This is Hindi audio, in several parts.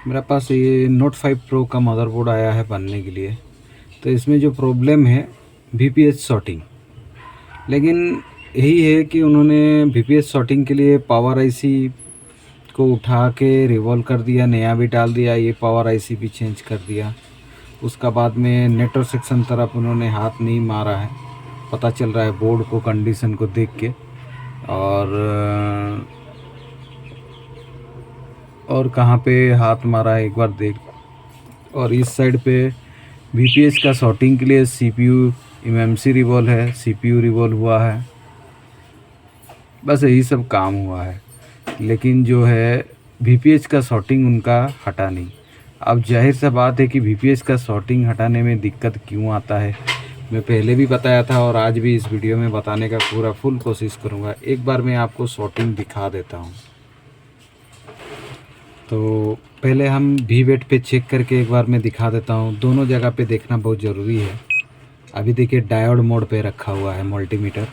मेरे पास ये नोट 5 प्रो का मदरबोर्ड आया है बनने के लिए। तो इसमें जो प्रॉब्लम है वीपीएच शॉर्टिंग, लेकिन यही है कि उन्होंने वीपीएच शॉर्टिंग के लिए पावर आईसी को उठा के रिवॉल्व कर दिया, नया भी डाल दिया, ये पावर आईसी भी चेंज कर दिया। उसका बाद में नेटवर्क सेक्शन तरफ उन्होंने हाथ नहीं मारा है, पता चल रहा है बोर्ड को कंडीशन को देख के। और कहाँ पे हाथ मारा है एक बार देख। और इस साइड पे वीपीएच का शॉर्टिंग के लिए सीपीयू एमएमसी रिवॉल्व है, सीपीयू रिवॉल्व हुआ है, बस यही सब काम हुआ है। लेकिन जो है वीपीएच का शॉर्टिंग उनका हटा नहीं। अब जाहिर सा बात है कि वीपीएच का शॉर्टिंग हटाने में दिक्कत क्यों आता है, मैं पहले भी बताया था और आज भी इस वीडियो में बताने का पूरा फुल कोशिश करूँगा। एक बार मैं आपको शॉर्टिंग दिखा देता हूँ। तो पहले हम वीवेट पे चेक करके एक बार मैं दिखा देता हूँ। दोनों जगह पे देखना बहुत ज़रूरी है। अभी देखिए डायोड मोड पे रखा हुआ है मल्टीमीटर,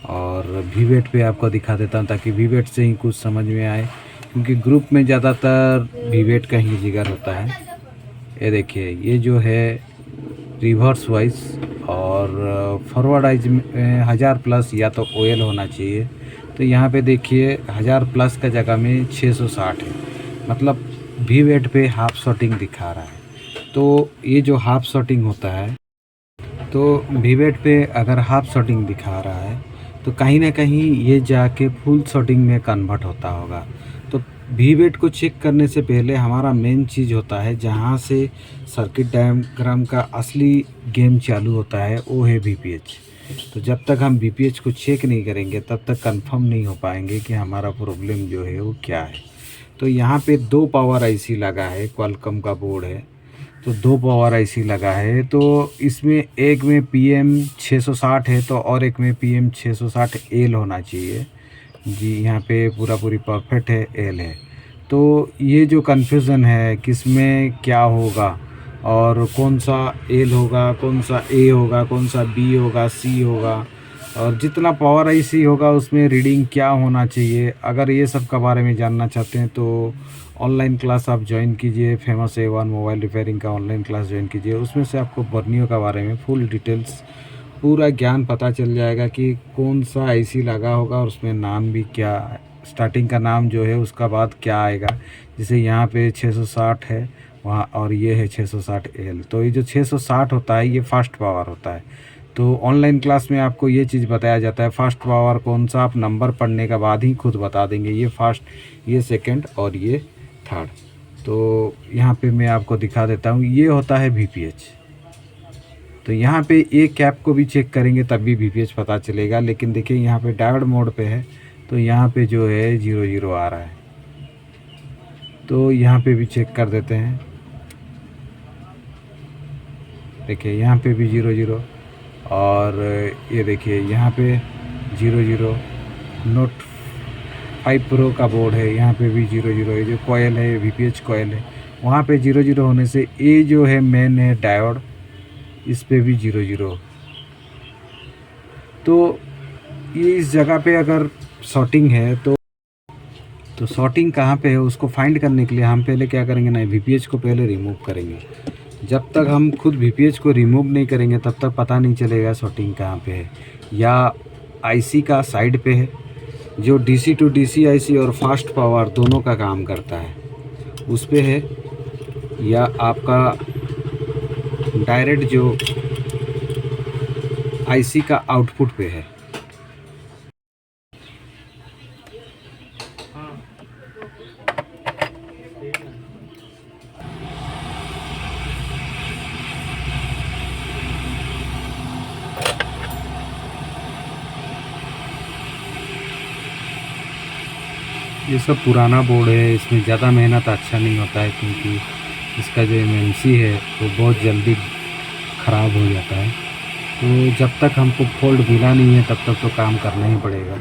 और वीवेट पे आपको दिखा देता हूँ ताकि वीवेट से ही कुछ समझ में आए, क्योंकि ग्रुप में ज़्यादातर वीवेट का ही जिक्र होता है। ये देखिए, ये जो है रिवर्स वाइज और फॉरवर्ड वाइज 1000 प्लस या तो ओएल होना चाहिए। तो यहाँ पे देखिए 1000 प्लस का जगह में 660 है, मतलब वीवेट पे हाफ शॉर्टिंग दिखा रहा है। तो ये जो हाफ शॉर्टिंग होता है, तो वीवेट पे अगर हाफ शॉर्टिंग दिखा रहा है तो कहीं ना कहीं ये जाके फुल शॉर्टिंग में कन्वर्ट होता होगा। तो वीवेट को चेक करने से पहले हमारा मेन चीज़ होता है, जहाँ से सर्किट डायग्राम का असली गेम चालू होता है, वो है वीपीएच। तो जब तक हम वीपीएच को चेक नहीं करेंगे तब तक कंफर्म नहीं हो पाएंगे कि हमारा प्रॉब्लम जो है वो क्या है। तो यहाँ पे 2 पावर आईसी लगा है, क्वालकॉम का बोर्ड है, तो 2 पावर आईसी लगा है। तो इसमें एक में PM 660 है, तो और एक में PM 660 एल होना चाहिए जी। यहाँ पे पूरी परफेक्ट है, एल है। तो ये जो कन्फ्यूज़न है किस में क्या होगा और कौन सा एल होगा, कौन सा ए होगा, कौन सा बी होगा, सी होगा, और जितना पावर आईसी होगा उसमें रीडिंग क्या होना चाहिए। अगर ये सब के बारे में जानना चाहते हैं तो ऑनलाइन क्लास आप ज्वाइन कीजिए, फेमस A1 मोबाइल रिपेयरिंग का ऑनलाइन क्लास ज्वाइन कीजिए। उसमें से आपको बर्नियों के बारे में फुल डिटेल्स पूरा ज्ञान पता चल जाएगा कि कौन सा आईसी लगा होगा और उसमें नाम भी क्या, स्टार्टिंग का नाम जो है उसका बाद क्या आएगा। जैसे यहाँ पे 660 है वहाँ, और ये है 660 एल। तो ये जो 660 होता है ये फास्ट पावर होता है। तो ऑनलाइन क्लास में आपको ये चीज़ बताया जाता है, फास्ट पावर कौन सा आप नंबर पढ़ने के बाद ही खुद बता देंगे, ये फास्ट, ये सेकंड और ये थर्ड। तो यहाँ पे मैं आपको दिखा देता हूँ, ये होता है वीपीएच। तो यहाँ पे एक कैप को भी चेक करेंगे तब भी वीपीएच पता चलेगा। लेकिन देखिए यहाँ पे डायोड मोड पे है, तो यहाँ पे जो है 00 आ रहा है। तो यहाँ पे भी चेक कर देते हैं। देखिए यहाँ पे भी 00, और ये देखिए यहाँ पे 00। नोट 5 प्रो का बोर्ड है, यहाँ पे भी 00। ये जो कॉयल है वीपीएच कॉयल है, वहाँ पे 00 होने से ये जो है मेन है डायोड, इस पे भी 00। तो ये इस जगह पे अगर शॉर्टिंग है तो शॉर्टिंग कहाँ पे है उसको फाइंड करने के लिए हम पहले क्या करेंगे ना, वीपीएच को पहले रिमूव करेंगे। जब तक हम खुद वीपीएच को रिमूव नहीं करेंगे तब तक पता नहीं चलेगा शॉर्टिंग कहाँ पे है। या आईसी का साइड पे है, जो डीसी टू डीसी आईसी और फास्ट पावर दोनों का काम करता है, उस पे है, या आपका डायरेक्ट जो आईसी का आउटपुट पे है। ये सब पुराना बोर्ड है, इसमें ज़्यादा मेहनत अच्छा नहीं होता है, क्योंकि इसका जो एमएमसी है वो बहुत जल्दी ख़राब हो जाता है। तो जब तक हमको फॉल्ट मिला नहीं है तब तक तो काम करना ही पड़ेगा।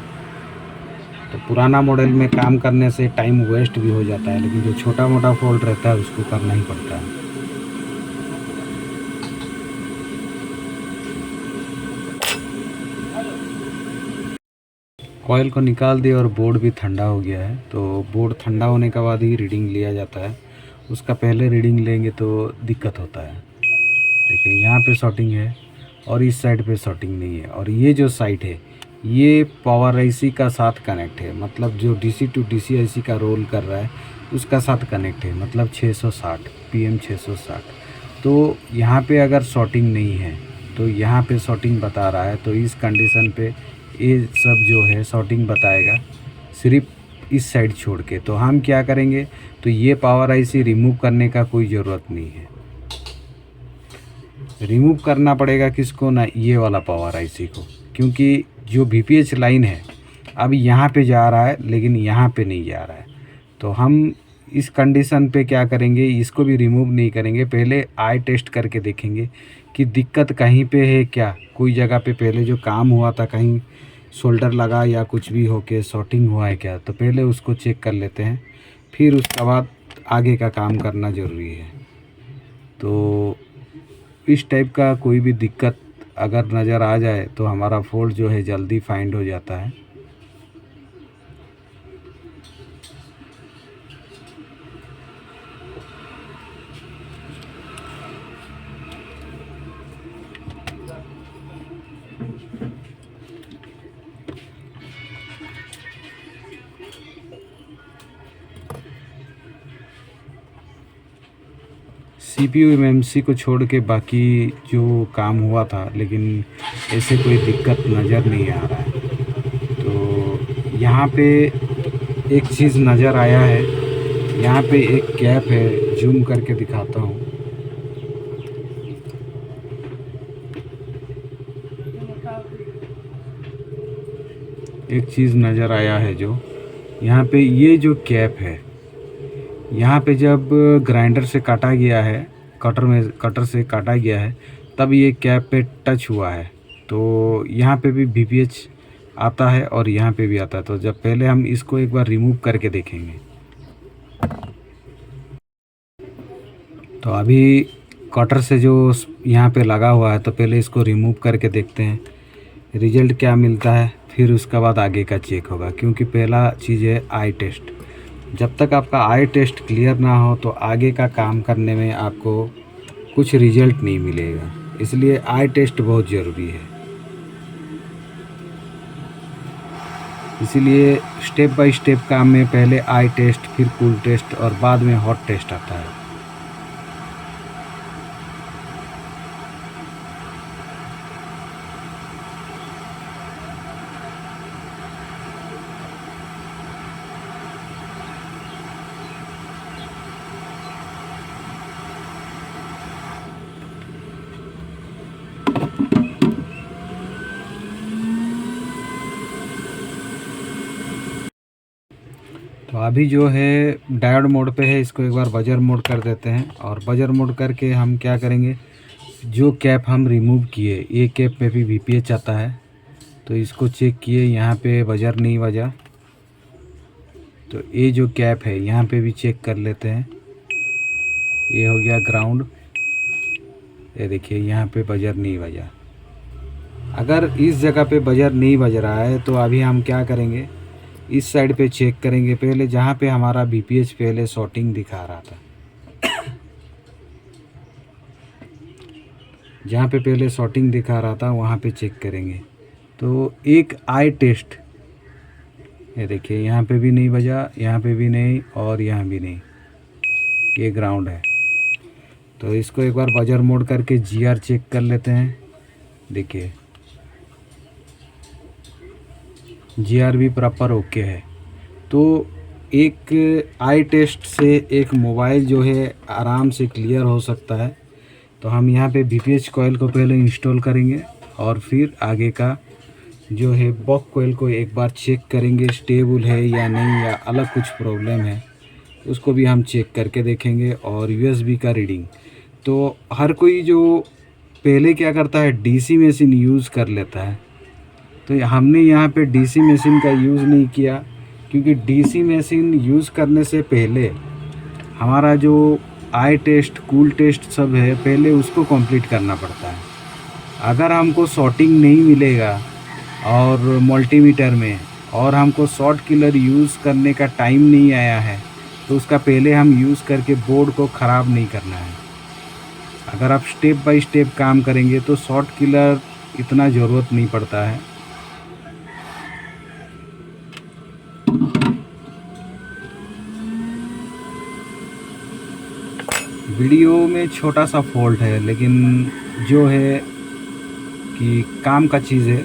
तो पुराना मॉडल में काम करने से टाइम वेस्ट भी हो जाता है, लेकिन जो छोटा मोटा फॉल्ट रहता है उसको करना ही पड़ता है। कॉयल को निकाल दिया और बोर्ड भी ठंडा हो गया है। तो बोर्ड ठंडा होने के बाद ही रीडिंग लिया जाता है, उसका पहले रीडिंग लेंगे तो दिक्कत होता है। देखिए यहाँ पे शॉर्टिंग है और इस साइड पे शॉर्टिंग नहीं है, और ये जो साइड है ये पावर आईसी का साथ कनेक्ट है, मतलब जो डीसी टू डीसी आईसी का रोल कर रहा है उसका साथ कनेक्ट है, मतलब 660 पीएम 660। तो यहाँ पे अगर शॉर्टिंग नहीं है तो यहाँ पे शॉर्टिंग बता रहा है, तो इस कंडीशन पे ये सब जो है शॉर्टिंग बताएगा सिर्फ इस साइड छोड़ के। तो हम क्या करेंगे, तो ये पावर आईसी रिमूव करने का कोई ज़रूरत नहीं है। रिमूव करना पड़ेगा किसको ना, ये वाला पावर आईसी को, क्योंकि जो वीपीएच लाइन है अब यहाँ पे जा रहा है लेकिन यहाँ पे नहीं जा रहा है। तो हम इस कंडीशन पे क्या करेंगे, इसको भी रिमूव नहीं करेंगे, पहले आई टेस्ट करके देखेंगे कि दिक्कत कहीं पे है क्या, कोई जगह पे पहले जो काम हुआ था कहीं शोल्डर लगा या कुछ भी हो के शॉर्टिंग हुआ है क्या, तो पहले उसको चेक कर लेते हैं, फिर उसके बाद आगे का काम करना ज़रूरी है। तो इस टाइप का कोई भी दिक्कत अगर नज़र आ जाए तो हमारा फॉल्ट जो है जल्दी फाइंड हो जाता है। सीपीयू एमएमसी को छोड़ के बाकी जो काम हुआ था, लेकिन ऐसे कोई दिक्कत नज़र नहीं आ रहा है। तो यहाँ पे एक चीज़ नज़र आया है, यहाँ पे एक गैप है, जूम करके दिखाता हूँ। एक चीज़ नज़र आया है जो यहाँ पे ये जो गैप है, यहाँ पे जब ग्राइंडर से काटा गया है, कटर से काटा गया है, तब ये कैप पे टच हुआ है। तो यहाँ पे भी वीपीएच आता है और यहाँ पे भी आता है। तो जब पहले हम इसको एक बार रिमूव करके देखेंगे। तो अभी कटर से जो यहाँ पे लगा हुआ है, तो पहले इसको रिमूव करके देखते हैं रिजल्ट क्या मिलता है, फिर उसके बाद आगे का चेक होगा। क्योंकि पहला चीज़ है आई टेस्ट, जब तक आपका आई टेस्ट क्लियर ना हो तो आगे का काम करने में आपको कुछ रिजल्ट नहीं मिलेगा, इसलिए आई टेस्ट बहुत ज़रूरी है। इसीलिए स्टेप बाय स्टेप काम में पहले आई टेस्ट, फिर कूल टेस्ट और बाद में हॉट टेस्ट आता है। तो अभी जो है डायोड मोड पे है, इसको एक बार बजर मोड कर देते हैं। और बजर मोड करके हम क्या करेंगे, जो कैप हम रिमूव किए, ये कैप में भी वीपीएच आता है, तो इसको चेक किए, यहाँ पे बजर नहीं बजा। तो ये जो कैप है यहाँ पे भी चेक कर लेते हैं। ये हो गया ग्राउंड, ये देखिए यहाँ पे बजर नहीं बजा। अगर इस जगह पे बजर नहीं बज रहा है तो अभी हम क्या करेंगे, इस साइड पे चेक करेंगे पहले, जहाँ पे हमारा वीपीएच पहले शॉर्टिंग दिखा रहा था, जहाँ पे पहले शॉर्टिंग दिखा रहा था वहाँ पे चेक करेंगे। तो एक आई टेस्ट, ये देखिए यहाँ पे भी नहीं बजा, यहाँ पे भी नहीं और यहाँ भी नहीं, ये ग्राउंड है। तो इसको एक बार बजर मोड करके जीआर चेक कर लेते हैं। देखिए जीआर भी प्रॉपर ओके है। तो एक आई टेस्ट से एक मोबाइल जो है आराम से क्लियर हो सकता है। तो हम यहाँ पे वीपीएच कॉइल को पहले इंस्टॉल करेंगे और फिर आगे का जो है बॉक कॉइल को एक बार चेक करेंगे, स्टेबल है या नहीं, या अलग कुछ प्रॉब्लम है उसको भी हम चेक करके देखेंगे। और यूएसबी का रीडिंग, तो हर कोई जो पहले क्या करता है डीसी मशीन यूज़ कर लेता है, तो हमने यहाँ पे डीसी मशीन का यूज़ नहीं किया, क्योंकि डीसी मशीन यूज़ करने से पहले हमारा जो आई टेस्ट, कूल टेस्ट सब है, पहले उसको कंप्लीट करना पड़ता है। अगर हमको शॉर्टिंग नहीं मिलेगा और मल्टीमीटर में, और हमको शॉर्ट किलर यूज़ करने का टाइम नहीं आया है, तो उसका पहले हम यूज़ करके बोर्ड को ख़राब नहीं करना है। अगर आप स्टेप बाय स्टेप काम करेंगे तो शॉर्ट किलर इतना ज़रूरत नहीं पड़ता है। वीडियो में छोटा सा फॉल्ट है, लेकिन जो है कि काम का चीज़ है।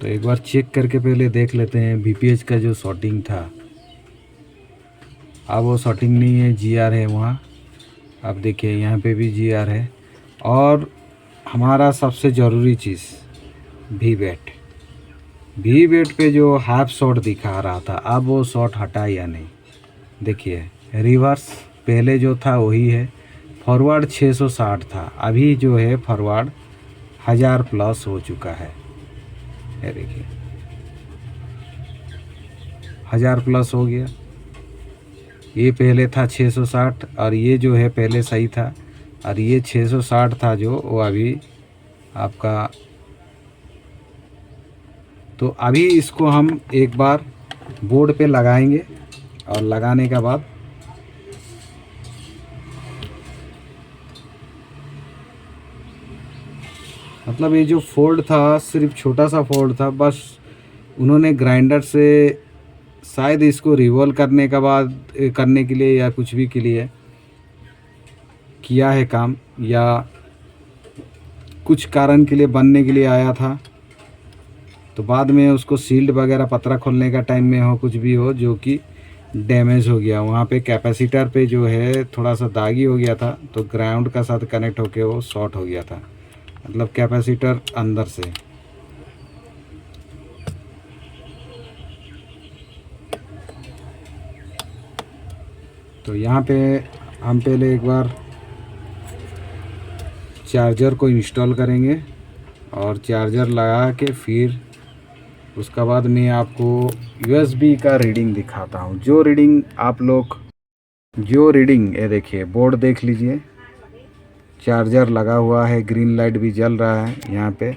तो एक बार चेक करके पहले देख लेते हैं VPH का जो शॉर्टिंग था। अब वो शॉर्टिंग नहीं है, GR है वहाँ। अब देखिए यहाँ पे भी GR है। और हमारा सबसे ज़रूरी चीज़ वी वेट पे जो हाफ शॉट दिखा रहा था, अब वो शॉट हटा या नहीं। देखिए रिवर्स पहले जो था वही है, फॉरवर्ड 660 था, अभी जो है फॉरवर्ड 1000 प्लस हो चुका है। ये देखिए 1000 प्लस हो गया। ये पहले था 660 और ये जो है पहले सही था, और ये 660 था जो वो अभी आपका। तो अभी इसको हम एक बार बोर्ड पे लगाएंगे और लगाने के बाद मतलब ये जो फोल्ड था सिर्फ छोटा सा फोल्ड था, बस उन्होंने ग्राइंडर से शायद इसको रिवॉल्व करने के बाद करने के लिए या कुछ भी के लिए किया है काम, या कुछ कारण के लिए बनने के लिए आया था। तो बाद में उसको सील्ड वगैरह पतरा खोलने का टाइम में हो कुछ भी हो जो कि डैमेज हो गया, वहाँ पे कैपेसिटर पे जो है थोड़ा सा दागी हो गया था, तो ग्राउंड का साथ कनेक्ट होके वो शॉर्ट हो गया था, मतलब कैपेसिटर अंदर से। तो यहाँ पे हम पहले एक बार चार्जर को इंस्टॉल करेंगे और चार्जर लगा के फिर उसका बाद मैं आपको USB का रीडिंग दिखाता हूँ। जो रीडिंग ये देखिए, बोर्ड देख लीजिए, चार्जर लगा हुआ है, ग्रीन लाइट भी जल रहा है यहाँ पे,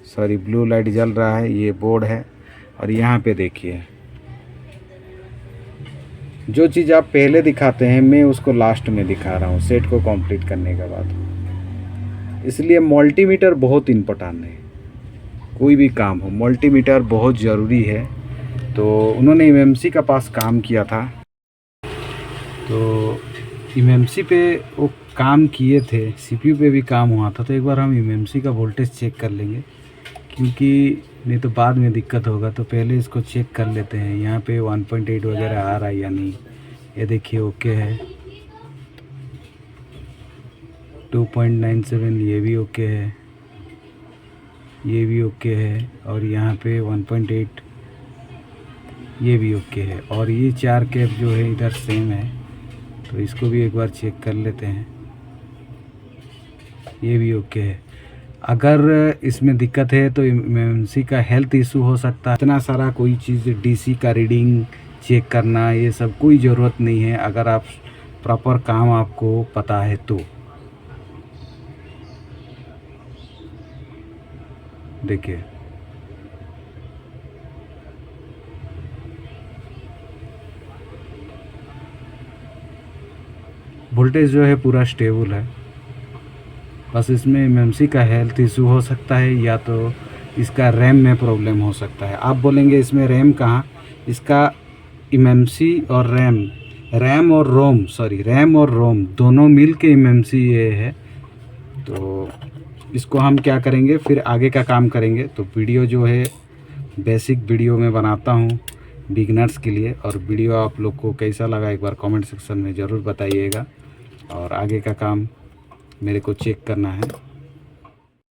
सॉरी ब्लू लाइट जल रहा है, ये बोर्ड है। और यहाँ पे देखिए जो चीज़ आप पहले दिखाते हैं मैं उसको लास्ट में दिखा रहा हूँ सेट को कंप्लीट करने के बाद। इसलिए मल्टीमीटर बहुत इम्पोर्टेंट है, कोई भी काम हो मल्टीमीटर बहुत ज़रूरी है। तो उन्होंने MMC का पास काम किया था, तो MMC पे वो काम किए थे, CPU पे भी काम हुआ था। तो एक बार हम MMC का वोल्टेज चेक कर लेंगे, क्योंकि नहीं तो बाद में दिक्कत होगा। तो पहले इसको चेक कर लेते हैं, यहाँ पे 1.8 वगैरह आ रहा है या नहीं। ये देखिए ओके है, 2.97 ये भी ओके है, ये भी ओके है, और यहाँ पे 1.8 ये भी ओके है, और ये 4 कैप जो है इधर सेम है। तो इसको भी एक बार चेक कर लेते हैं, ये भी ओके है। अगर इसमें दिक्कत है तो MMC का हेल्थ इशू हो सकता है। इतना सारा कोई चीज़ DC का रीडिंग चेक करना ये सब कोई ज़रूरत नहीं है, अगर आप प्रॉपर काम आपको पता है तो। देखिए वोल्टेज जो है पूरा स्टेबल है, बस इसमें MMC का हेल्थ इशू हो सकता है, या तो इसका रैम में प्रॉब्लम हो सकता है। आप बोलेंगे इसमें रैम कहाँ, इसका MMC और रैम और रोम दोनों मिल के MMC ये है। तो इसको हम क्या करेंगे, फिर आगे का काम करेंगे। तो वीडियो जो है बेसिक वीडियो में बनाता हूँ बिगनर्स के लिए, और वीडियो आप लोग को कैसा लगा एक बार कमेंट सेक्शन में ज़रूर बताइएगा। और आगे का काम मेरे को चेक करना है।